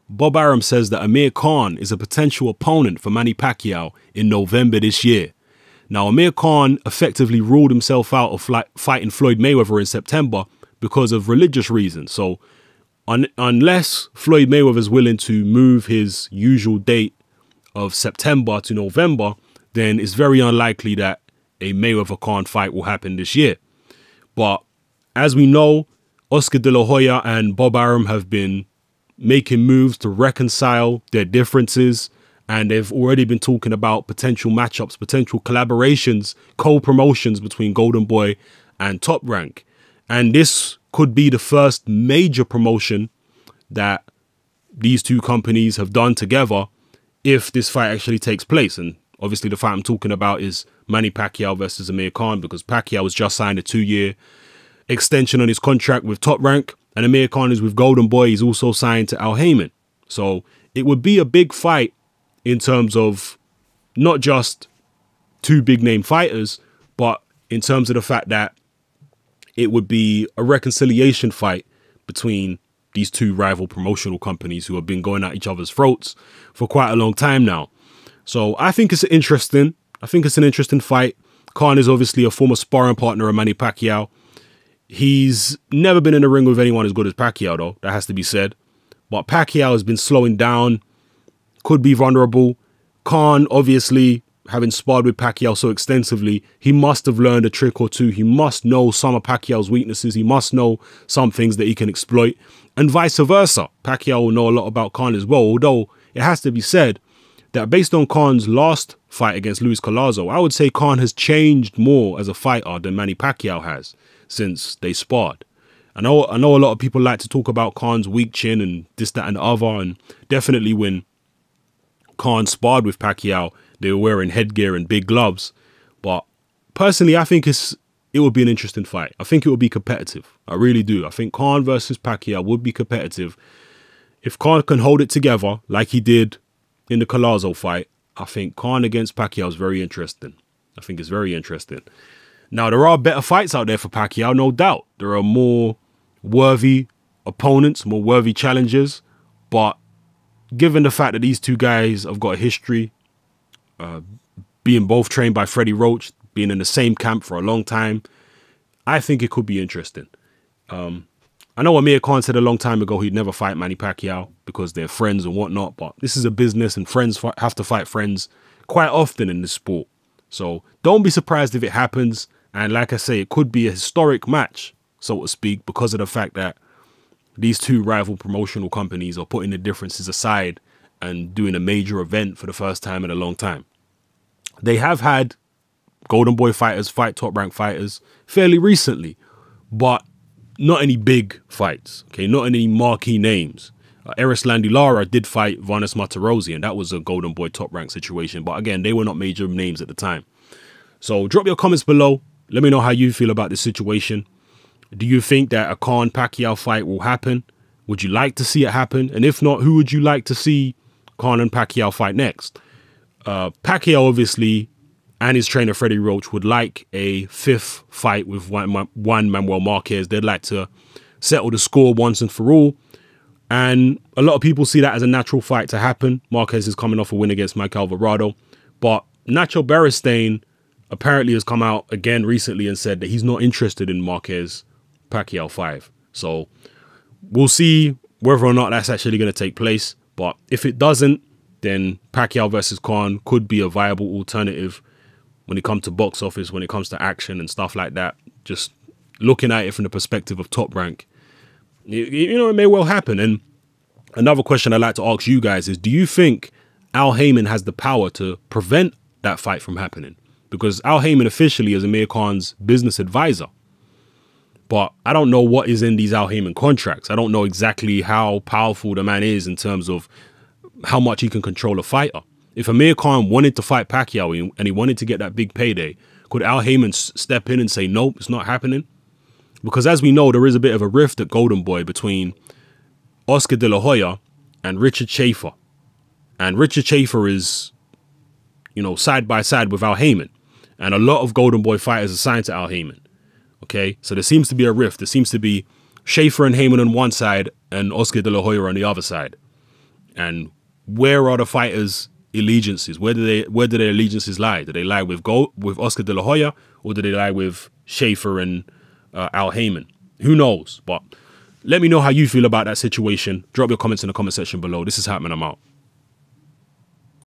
Bob Arum says that Amir Khan is a potential opponent for Manny Pacquiao in November this year. Now, Amir Khan effectively ruled himself out of fighting Floyd Mayweather in September because of religious reasons. So unless Floyd Mayweather is willing to move his usual date of September to November, then it's very unlikely that a Mayweather-Khan fight will happen this year. But as we know, Oscar De La Hoya and Bob Arum have been making moves to reconcile their differences, and they've already been talking about potential matchups, potential collaborations, co-promotions between Golden Boy and Top Rank. And this could be the first major promotion that these two companies have done together if this fight actually takes place. And obviously the fight I'm talking about is Manny Pacquiao versus Amir Khan, because Pacquiao has just signed a 2-year extension on his contract with Top Rank, and Amir Khan is with Golden Boy. He's also signed to Al Heyman. So it would be a big fight in terms of not just two big name fighters, but in terms of the fact that it would be a reconciliation fight between these two rival promotional companies who have been going at each other's throats for quite a long time now. So I think it's interesting. I think it's an interesting fight. Khan is obviously a former sparring partner of Manny Pacquiao. He's never been in the ring with anyone as good as Pacquiao, though. That has to be said. But Pacquiao has been slowing down, could be vulnerable. Khan, obviously, having sparred with Pacquiao so extensively, he must have learned a trick or two. He must know some of Pacquiao's weaknesses. He must know some things that he can exploit, and vice versa. Pacquiao will know a lot about Khan as well, although it has to be said that based on Khan's last fight against Luis Collazo, I would say Khan has changed more as a fighter than Manny Pacquiao has since they sparred. I know a lot of people like to talk about Khan's weak chin and this, that, and the other, and definitely when Khan sparred with Pacquiao, they were wearing headgear and big gloves. But personally, I think it would be an interesting fight. I think it would be competitive. I really do. I think Khan versus Pacquiao would be competitive. If Khan can hold it together like he did in the Collazo fight, I think Khan against Pacquiao is very interesting. I think it's very interesting. Now, there are better fights out there for Pacquiao, no doubt. There are more worthy opponents, more worthy challengers. But given the fact that these two guys have got a history, being both trained by Freddie Roach, being in the same camp for a long time, I think it could be interesting. I know Amir Khan said a long time ago he'd never fight Manny Pacquiao because they're friends and whatnot, but this is a business and friends have to fight friends quite often in this sport. So don't be surprised if it happens. And like I say, it could be a historic match, so to speak, because of the fact that these two rival promotional companies are putting the differences aside and doing a major event for the first time in a long time. They have had Golden Boy fighters fight Top Rank fighters fairly recently, but not any big fights, okay? Not any marquee names. Eris Lara did fight Vanes Matarozi, and that was a Golden Boy Top Rank situation. But again, they were not major names at the time. So drop your comments below. Let me know how you feel about this situation. Do you think that a Khan-Pacquiao fight will happen? Would you like to see it happen? And if not, who would you like to see Khan and Pacquiao fight next? Pacquiao, obviously, and his trainer Freddie Roach would like a fifth fight with Juan Manuel Marquez. They'd like to settle the score once and for all. And a lot of people see that as a natural fight to happen. Marquez is coming off a win against Mike Alvarado. But Nacho Beristain apparently has come out again recently and said that he's not interested in Marquez-Pacquiao 5. So we'll see whether or not that's actually going to take place. But if it doesn't, then Pacquiao versus Khan could be a viable alternative when it comes to box office, when it comes to action and stuff like that. Just looking at it from the perspective of Top Rank, you know, it may well happen. And another question I'd like to ask you guys is, do you think Al Heyman has the power to prevent that fight from happening? Because Al Heyman officially is Amir Khan's business advisor. But I don't know what is in these Al Heyman contracts. I don't know exactly how powerful the man is in terms of how much he can control a fighter. If Amir Khan wanted to fight Pacquiao and he wanted to get that big payday, could Al Heyman step in and say, nope, it's not happening? Because as we know, there is a bit of a rift at Golden Boy between Oscar De La Hoya and Richard Schaefer. And Richard Schaefer is, you know, side by side with Al Heyman. And a lot of Golden Boy fighters are signed to Al Heyman. Okay, so there seems to be a rift. There seems to be Schaefer and Heyman on one side and Oscar De La Hoya on the other side. And where are the fighters' allegiances? Where do their allegiances lie? Do they lie with Oscar De La Hoya, or do they lie with Schaefer and Al Heyman? Who knows? But let me know how you feel about that situation. Drop your comments in the comment section below. This is Hatman. I'm out.